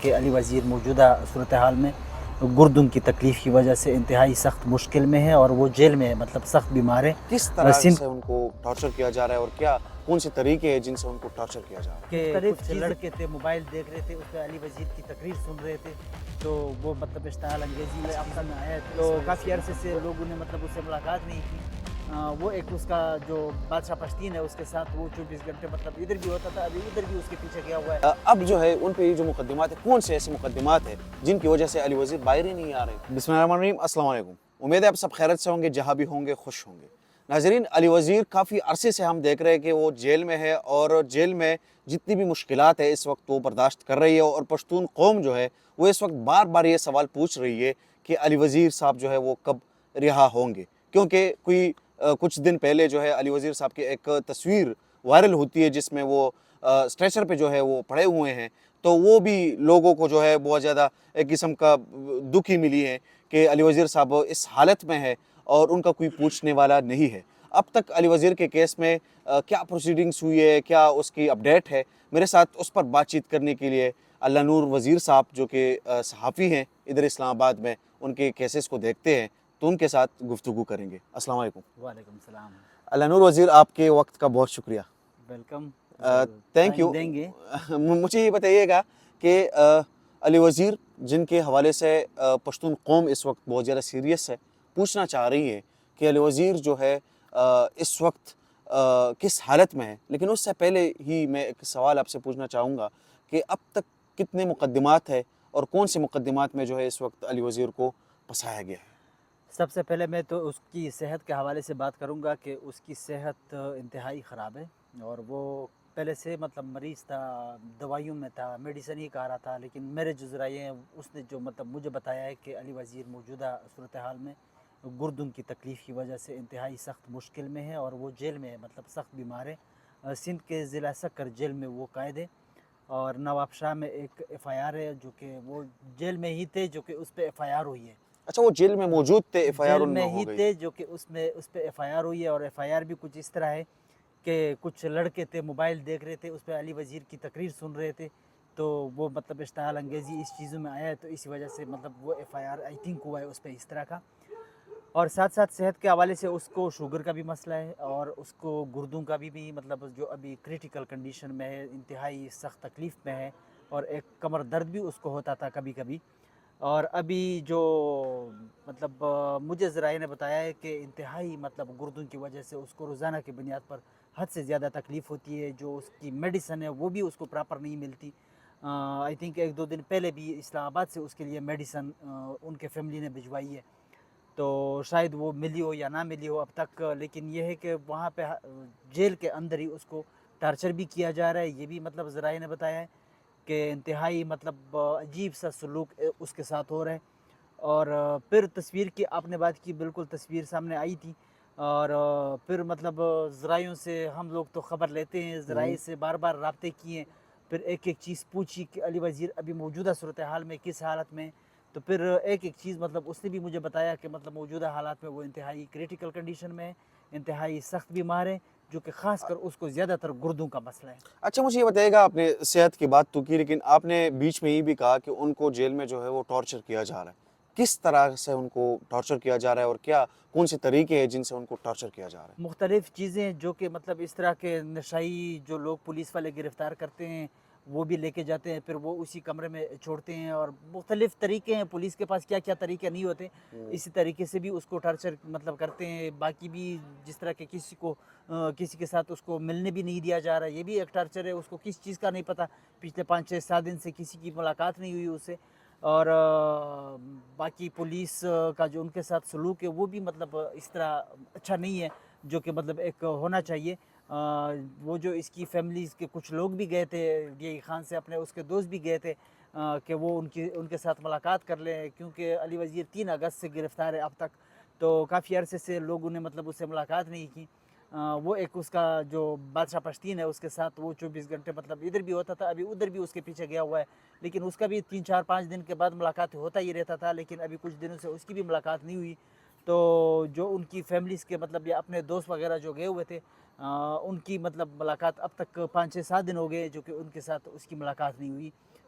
کہ علی وزیر موجودہ صورتحال میں گردوں کی تکلیف کی وجہ سے انتہائی سخت مشکل میں ہے اور وہ جیل میں ہے، مطلب سخت بیمار ہے۔ کس طرح سندھ سے ان کو ٹارچر کیا جا رہا ہے اور کیا کون سے طریقے ہیں جن سے ان کو ٹارچر کیا جا رہا ہے؟ کہ کچھ لڑکے تھے موبائل دیکھ رہے تھے، اس پہ علی وزیر کی تقریر سن رہے تھے، تو وہ مطلب اشتعال انگیزی میں افسر میں آیا، تو کافی عرصے سے لوگوں نے مطلب اس سے ملاقات نہیں کی۔ وہ ایک اس کا جو بادشاہ پشتین ہے اس کے ساتھ وہ 24 گھنٹے مطلب ادھر بھی ہوتا تھا، ابھی ادھر بھی اس کے پیچھے گیا ہوا ہے۔ اب جو ہے ان پہ یہ جو مقدمات ہیں، کون سے ایسے مقدمات ہیں جن کی وجہ سے علی وزیر باہر ہی نہیں آ رہے؟ بسم اللہ الرحمن الرحیم، السلام علیکم، امید ہے آپ سب خیریت سے ہوں گے، جہاں بھی ہوں گے خوش ہوں گے۔ ناظرین، علی وزیر کافی عرصے سے ہم دیکھ رہے ہیں کہ وہ جیل میں ہے اور جیل میں جتنی بھی مشکلات ہے اس وقت وہ برداشت کر رہی ہے، اور پشتون قوم جو ہے وہ اس وقت بار بار یہ سوال پوچھ رہی ہے کہ علی وزیر صاحب جو ہے وہ کب رہا ہوں گے، کیونکہ کچھ دن پہلے جو ہے علی وزیر صاحب کی ایک تصویر وائرل ہوتی ہے جس میں وہ اسٹریچر پہ جو ہے وہ پڑے ہوئے ہیں، تو وہ بھی لوگوں کو جو ہے بہت زیادہ ایک قسم کا دکھ ہی ملی ہے کہ علی وزیر صاحب اس حالت میں ہے اور ان کا کوئی پوچھنے والا نہیں ہے۔ اب تک علی وزیر کے کیس میں کیا پروسیڈنگز ہوئی ہے، کیا اس کی اپڈیٹ ہے، میرے ساتھ اس پر بات چیت کرنے کے لیے اللہ نور وزیر صاحب جو کہ صحافی ہیں ادھر اسلام آباد میں، ان کے کیسز کو دیکھتے ہیں، تو ان کے ساتھ گفتگو کریں گے۔ السلام علیکم۔ وعلیکم السلام۔ اللہ نور وزیر، آپ کے وقت کا بہت شکریہ۔ ویلکم۔ Thank you. دیں گے۔ مجھے یہ بتائیے گا کہ علی وزیر جن کے حوالے سے پشتون قوم اس وقت بہت زیادہ سیریس ہے، پوچھنا چاہ رہی ہے کہ علی وزیر جو ہے اس وقت کس حالت میں ہے، لیکن اس سے پہلے ہی میں ایک سوال آپ سے پوچھنا چاہوں گا کہ اب تک کتنے مقدمات ہیں اور کون سے مقدمات میں جو ہے اس وقت علی وزیر کو پھنسایا گیا ہے؟ سب سے پہلے میں تو اس کی صحت کے حوالے سے بات کروں گا کہ اس کی صحت انتہائی خراب ہے، اور وہ پہلے سے مطلب مریض تھا، دوائیوں میں تھا، میڈیسن ہی کھا رہا تھا، لیکن میرے جو ذرائع ہیں اس نے جو مطلب مجھے بتایا ہے کہ علی وزیر موجودہ صورتحال میں گردوں کی تکلیف کی وجہ سے انتہائی سخت مشکل میں ہے اور وہ جیل میں ہے، مطلب سخت بیمار ہے۔ سندھ کے ضلع سکر جیل میں وہ قید ہے، اور نواب شاہ میں ایک ایف آئی آر ہے جو کہ وہ جیل میں ہی تھے جو کہ اس پہ ایف آئی آر ہوئی ہے۔ اچھا، وہ جیل میں موجود تھے، ایف آئی آر جیل ان میں میں ہی ہو گئی؟ تھے جو کہ اس پہ ایف آئی آر ہوئی ہے، اور ایف آئی آر بھی کچھ اس طرح ہے کہ کچھ لڑکے تھے موبائل دیکھ رہے تھے، اس پہ علی وزیر کی تقریر سن رہے تھے، تو وہ مطلب اشتعال انگیزی اس چیزوں میں آیا ہے، تو اسی وجہ سے مطلب وہ F I R I think ہوا ہے اس پہ اس طرح کا۔ اور ساتھ ساتھ صحت کے حوالے سے اس کو شوگر کا بھی مسئلہ ہے، اور اس کو گردوں کا بھی مطلب جو ابھی کریٹیکل کنڈیشن میں ہے، انتہائی سخت تکلیف میں ہے، اور ایک کمر درد بھی اس کو ہوتا تھا کبھی کبھی۔ اور ابھی جو مطلب مجھے ذرائع نے بتایا ہے کہ انتہائی مطلب گردوں کی وجہ سے اس کو روزانہ کی بنیاد پر حد سے زیادہ تکلیف ہوتی ہے، جو اس کی میڈیسن ہے وہ بھی اس کو پراپر نہیں ملتی۔ آئی تھنک ایک دو دن پہلے بھی اسلام آباد سے اس کے لیے میڈیسن ان کے فیملی نے بھجوائی ہے، تو شاید وہ ملی ہو یا نہ ملی ہو اب تک، لیکن یہ ہے کہ وہاں پہ جیل کے اندر ہی اس کو ٹارچر بھی کیا جا رہا ہے، یہ بھی مطلب ذرائع نے بتایا ہے کہ انتہائی مطلب عجیب سا سلوک اس کے ساتھ ہو رہا ہے۔ اور پھر تصویر کی آپ نے بات کی، بالکل تصویر سامنے آئی تھی، اور پھر مطلب ذرائعوں سے ہم لوگ تو خبر لیتے ہیں، ذرائع سے بار بار رابطے کیے، پھر ایک ایک چیز پوچھی کہ علی وزیر ابھی موجودہ صورتحال میں کس حالت میں، تو پھر ایک ایک چیز مطلب اس نے بھی مجھے بتایا کہ مطلب موجودہ حالات میں وہ انتہائی کریٹیکل کنڈیشن میں ہے، انتہائی سخت بیمار ہے، جو کہ خاص کر اس کو زیادہ تر گردوں کا مسئلہ ہے۔ اچھا، مجھے یہ بتائیے گا، آپ نے صحت کی بات تو کی، لیکن آپ نے بیچ میں یہ بھی کہا کہ ان کو جیل میں جو ہے وہ ٹارچر کیا جا رہا ہے۔ کس طرح سے ان کو ٹارچر کیا جا رہا ہے اور کیا کون سے طریقے ہیں جن سے ان کو ٹارچر کیا جا رہا ہے؟ مختلف چیزیں جو کہ مطلب اس طرح کے نشائی جو لوگ پولیس والے گرفتار کرتے ہیں وہ بھی لے کے جاتے ہیں، پھر وہ اسی کمرے میں چھوڑتے ہیں، اور مختلف طریقے ہیں، پولیس کے پاس کیا کیا طریقے نہیں ہوتے، اسی طریقے سے بھی اس کو ٹارچر مطلب کرتے ہیں۔ باقی بھی جس طرح کہ کسی کے ساتھ اس کو ملنے بھی نہیں دیا جا رہا، یہ بھی ایک ٹارچر ہے، اس کو کس چیز کا نہیں پتہ، پچھلے 5 6 7 دن سے کسی کی ملاقات نہیں ہوئی اس سے۔ اور باقی پولیس کا جو ان کے ساتھ سلوک ہے وہ بھی مطلب اس طرح اچھا نہیں ہے جو کہ مطلب ایک ہونا چاہیے۔ وہ جو اس کی فیملیز کے کچھ لوگ بھی گئے تھے ڈی آئی خان سے، اپنے اس کے دوست بھی گئے تھے کہ وہ ان کے ساتھ ملاقات کر لیں، کیونکہ علی وزیر 3 اگست سے گرفتار ہے اب تک، تو کافی عرصے سے لوگوں نے مطلب اس سے ملاقات نہیں کی۔ وہ ایک اس کا جو بادشاہ پشتین ہے اس کے ساتھ وہ 24 گھنٹے مطلب ادھر بھی ہوتا تھا، ابھی ادھر بھی اس کے پیچھے گیا ہوا ہے، لیکن اس کا بھی 3 4 5 دن کے بعد ملاقات ہوتا ہی رہتا تھا، لیکن ابھی کچھ دنوں سے اس کی بھی ملاقات نہیں ہوئی۔ تو جو ان کی فیملیز کے مطلب یا اپنے دوست وغیرہ جو گئے ہوئے تھے ان کی مطلب ملاقات اب تک 5 6 7 دن ہو گئے جو کہ ان کے ساتھ اس کی ملاقات نہیں ہوئی۔